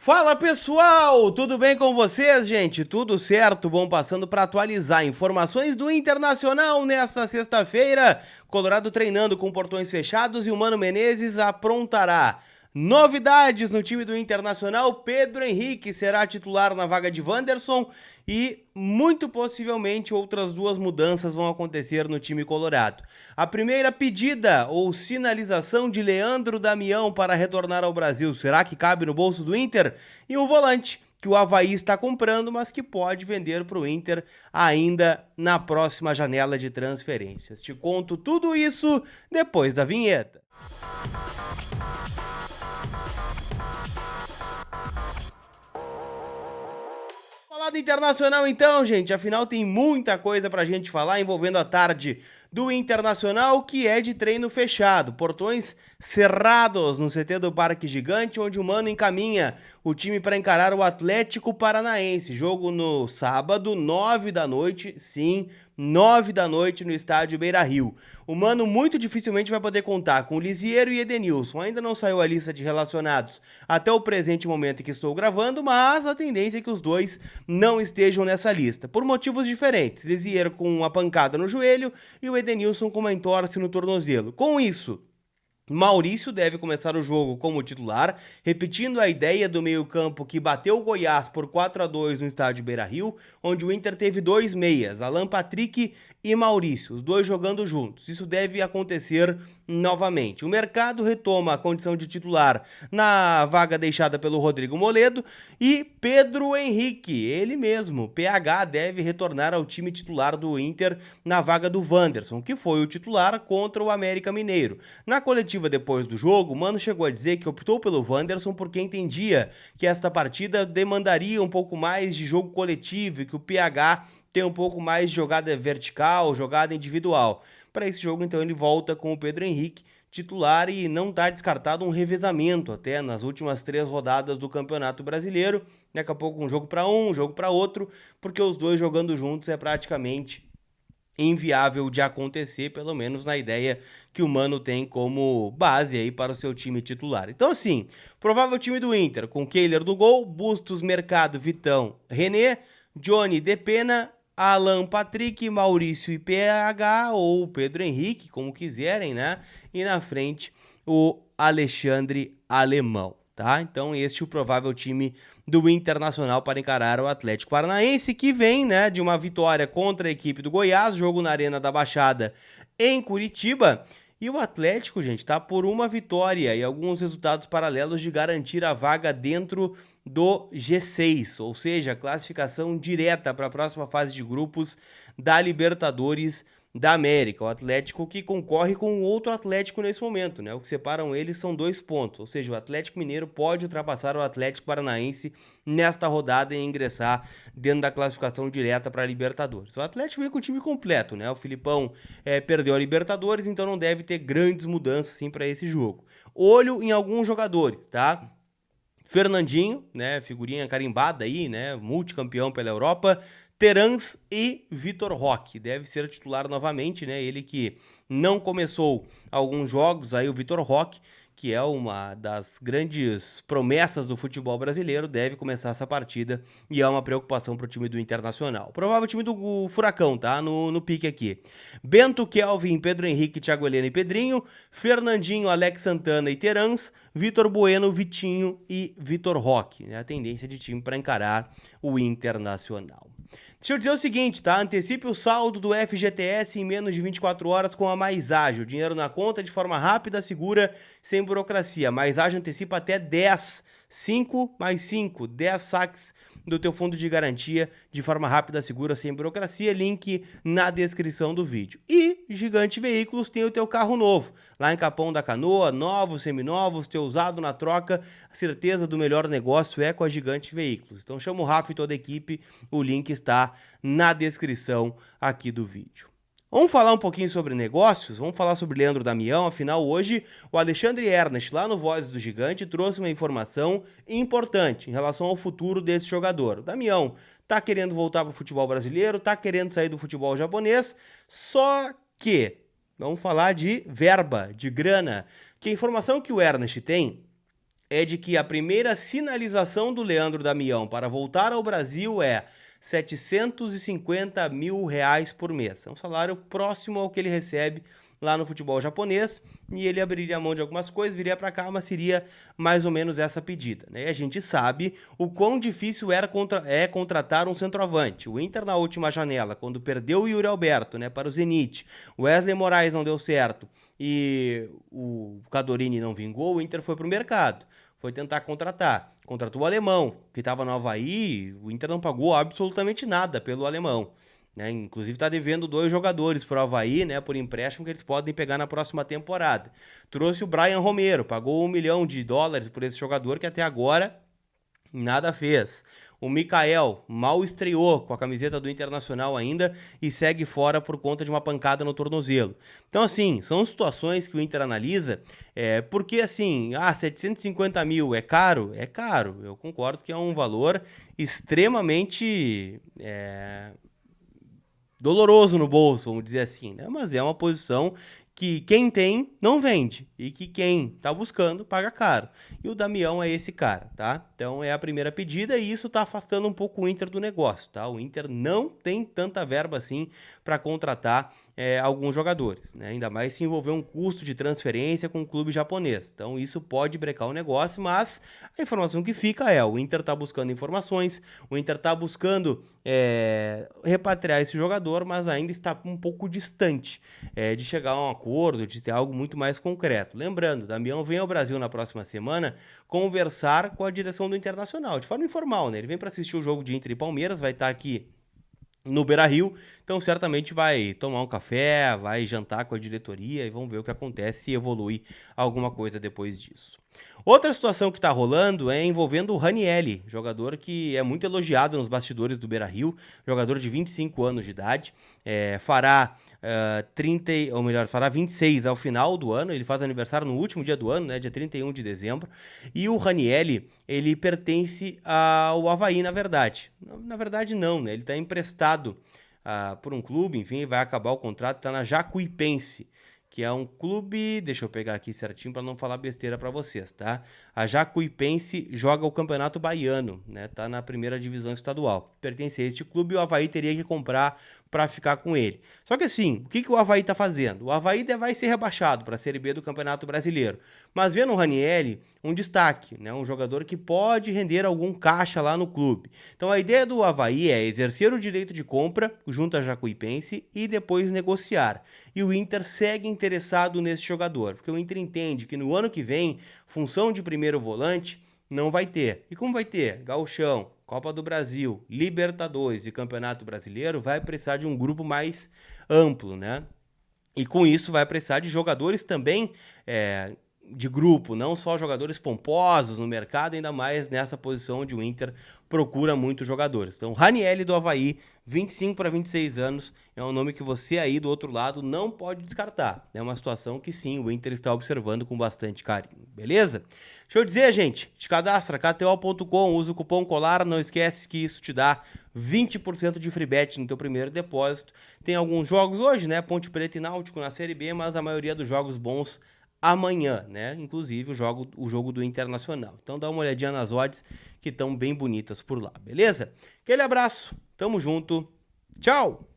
Fala pessoal, tudo bem com vocês, gente? Tudo certo? Bom, passando para atualizar informações do Internacional nesta sexta-feira. Colorado treinando com portões fechados e o Mano Menezes aprontará. Novidades no time do Internacional: Pedro Henrique será titular na vaga de Wanderson e muito possivelmente outras duas mudanças vão acontecer no time colorado. A primeira pedida ou sinalização de Leandro Damião para retornar ao Brasil, será que cabe no bolso do Inter? E um volante que o Avaí está comprando, mas que pode vender para o Inter ainda na próxima janela de transferências. Te conto tudo isso depois da vinheta. Falar do Internacional então, gente, afinal tem muita coisa pra gente falar envolvendo a tarde do Internacional, que é de treino fechado, portões cerrados no CT do Parque Gigante, onde o Mano encaminha o time para encarar o Atlético Paranaense. Jogo no sábado, 9 da noite, sim, 9 da noite no estádio Beira-Rio. O Mano muito dificilmente vai poder contar com o Lisiero e Edenilson. Ainda não saiu a lista de relacionados até o presente momento em que estou gravando, mas a tendência é que os dois não estejam nessa lista, por motivos diferentes. Lisiero com uma pancada no joelho e o Edenilson com uma entorse no tornozelo. Com isso, Maurício deve começar o jogo como titular, repetindo a ideia do meio-campo que bateu o Goiás por 4-2 no estádio Beira-Rio, onde o Inter teve dois meias, Alan Patrick e Maurício, os dois jogando juntos. Isso deve acontecer novamente. O mercado retoma a condição de titular na vaga deixada pelo Rodrigo Moledo e Pedro Henrique, ele mesmo, PH, deve retornar ao time titular do Inter na vaga do Wanderson, que foi o titular contra o América Mineiro. Na coletiva depois do jogo, o Mano chegou a dizer que optou pelo Wanderson porque entendia que esta partida demandaria um pouco mais de jogo coletivo e que o PH tem um pouco mais de jogada vertical, jogada individual. Para esse jogo, então, ele volta com o Pedro Henrique titular e não está descartado um revezamento até nas últimas 3 rodadas do Campeonato Brasileiro. Daqui a pouco um jogo para um jogo para outro, porque os dois jogando juntos é praticamente inviável de acontecer, pelo menos na ideia que o Mano tem como base aí para o seu time titular. Então assim, provável time do Inter, com Kehler no gol, Bustos, Mercado, Vitão, René, Johnny, Depena, Alan Patrick, Maurício e PH, ou Pedro Henrique, como quiserem, né? E na frente o Alexandre Alemão, tá? Então este é o provável time do Internacional para encarar o Atlético Paranaense, que vem, né, de uma vitória contra a equipe do Goiás, jogo na Arena da Baixada em Curitiba. E o Atlético, gente, tá por uma vitória e alguns resultados paralelos de garantir a vaga dentro do G6, ou seja, classificação direta para a próxima fase de grupos da Libertadores da América. O Atlético que concorre com outro Atlético nesse momento, né? O que separam eles são 2 pontos, ou seja, o Atlético Mineiro pode ultrapassar o Atlético Paranaense nesta rodada e ingressar dentro da classificação direta para a Libertadores. O Atlético vem com o time completo, né? O Filipão perdeu a Libertadores, então não deve ter grandes mudanças sim para esse jogo. Olho em alguns jogadores, tá? Fernandinho, né, figurinha carimbada aí, né, multicampeão pela Europa, Terans e Vitor Roque, deve ser titular novamente, né, ele que não começou alguns jogos aí, o Vitor Roque, que é uma das grandes promessas do futebol brasileiro, deve começar essa partida e é uma preocupação para o time do Internacional. Provável time do Furacão, tá? No pique aqui. Bento, Kelvin, Pedro Henrique, Thiago Helena e Pedrinho, Fernandinho, Alex Santana e Terans, Vitor Bueno, Vitinho e Vitor Roque. É a tendência de time para encarar o Internacional. Deixa eu dizer o seguinte, tá? Antecipe o saldo do FGTS em menos de 24 horas com a Mais Ágil. Dinheiro na conta de forma rápida, segura, sem burocracia. Mais Ágil antecipa até 10, 5 mais 5, 10 saques do teu fundo de garantia de forma rápida, segura, sem burocracia. Link na descrição do vídeo. E Gigante Veículos tem o teu carro novo. Lá em Capão da Canoa, novos, seminovos, teu usado na troca. A certeza do melhor negócio é com a Gigante Veículos. Então chama o Rafa e toda a equipe. O link está na descrição aqui do vídeo. Vamos falar um pouquinho sobre negócios, vamos falar sobre Leandro Damião, afinal hoje o Alexandre Ernest, lá no Vozes do Gigante, trouxe uma informação importante em relação ao futuro desse jogador. O Damião tá querendo voltar para o futebol brasileiro, tá querendo sair do futebol japonês, só que, vamos falar de verba, de grana, que a informação que o Ernest tem é de que a primeira sinalização do Leandro Damião para voltar ao Brasil é 750 mil reais por mês. É um salário próximo ao que ele recebe lá no futebol japonês, e ele abriria a mão de algumas coisas, viria para cá, mas seria mais ou menos essa pedida, né? E a gente sabe o quão difícil é contratar um centroavante. O Inter na última janela, quando perdeu o Yuri Alberto, né, para o Zenit, o Wesley Moraes não deu certo e o Cadorini não vingou, o Inter foi pro mercado. Foi tentar contratar. Contratou o alemão, que estava no Avaí, o Inter não pagou absolutamente nada pelo alemão. Né? Inclusive está devendo 2 jogadores para o Avaí, né, por empréstimo que eles podem pegar na próxima temporada. Trouxe o Brian Romero, pagou $1 milhão por esse jogador que até agora nada fez. O Mikael mal estreou com a camiseta do Internacional ainda e segue fora por conta de uma pancada no tornozelo. Então, assim, são situações que o Inter analisa, porque, assim, 750 mil é caro? É caro. Eu concordo que é um valor extremamente doloroso no bolso, vamos dizer assim, né? Mas é uma posição que quem tem não vende e que quem tá buscando paga caro. E o Damião é esse cara, tá? Então é a primeira pedida e isso tá afastando um pouco o Inter do negócio, tá? O Inter não tem tanta verba assim para contratar alguns jogadores, né? Ainda mais se envolver um custo de transferência com um clube japonês. Então isso pode brecar o negócio, mas a informação que fica o Inter tá buscando informações, o Inter tá buscando repatriar esse jogador, mas ainda está um pouco distante de chegar a um acordo, de ter algo muito mais concreto. Lembrando, Damião vem ao Brasil na próxima semana conversar com a direção do Internacional, de forma informal, né? Ele vem para assistir o jogo de Inter e Palmeiras, vai estar aqui no Beira-Rio, então certamente vai tomar um café, vai jantar com a diretoria e vamos ver o que acontece, se evolui alguma coisa depois disso. Outra situação que está rolando é envolvendo o Ranieri, jogador que é muito elogiado nos bastidores do Beira-Rio, jogador de 25 anos de idade, fará 26 ao final do ano, ele faz aniversário no último dia do ano, né, dia 31 de dezembro, e o Ranieri, ele pertence ao Avaí, na verdade. Na verdade não, né, ele está emprestado por um clube, enfim, vai acabar o contrato, está na Jacuipense, que é um clube, deixa eu pegar aqui certinho para não falar besteira para vocês, tá? A Jacuipense joga o Campeonato Baiano, né? Tá na primeira divisão estadual. Pertence a este clube e o Avaí teria que comprar para ficar com ele. Só que assim, o que o Avaí tá fazendo? O Avaí vai ser rebaixado para a Série B do Campeonato Brasileiro. Mas vendo o Ranieri, um destaque, né? Um jogador que pode render algum caixa lá no clube. Então a ideia do Avaí é exercer o direito de compra junto à Jacuipense e depois negociar. E o Inter segue interessado nesse jogador, porque o Inter entende que no ano que vem, função de primeiro volante não vai ter. E como vai ter? Gauchão, Copa do Brasil, Libertadores e Campeonato Brasileiro, vai precisar de um grupo mais amplo, né? E com isso vai precisar de jogadores também de grupo, não só jogadores pomposos no mercado, ainda mais nessa posição onde o Inter procura muitos jogadores. Então, Ranieri do Avaí, 25 para 26 anos, é um nome que você aí do outro lado não pode descartar. É uma situação que sim, o Inter está observando com bastante carinho, beleza? Deixa eu dizer, gente, te cadastra, kto.com, usa o cupom COLAR, não esquece que isso te dá 20% de free bet no teu primeiro depósito. Tem alguns jogos hoje, né, Ponte Preta e Náutico na Série B, mas a maioria dos jogos bons amanhã, né? Inclusive o jogo do Internacional. Então dá uma olhadinha nas odds que estão bem bonitas por lá, beleza? Aquele abraço, tamo junto, tchau!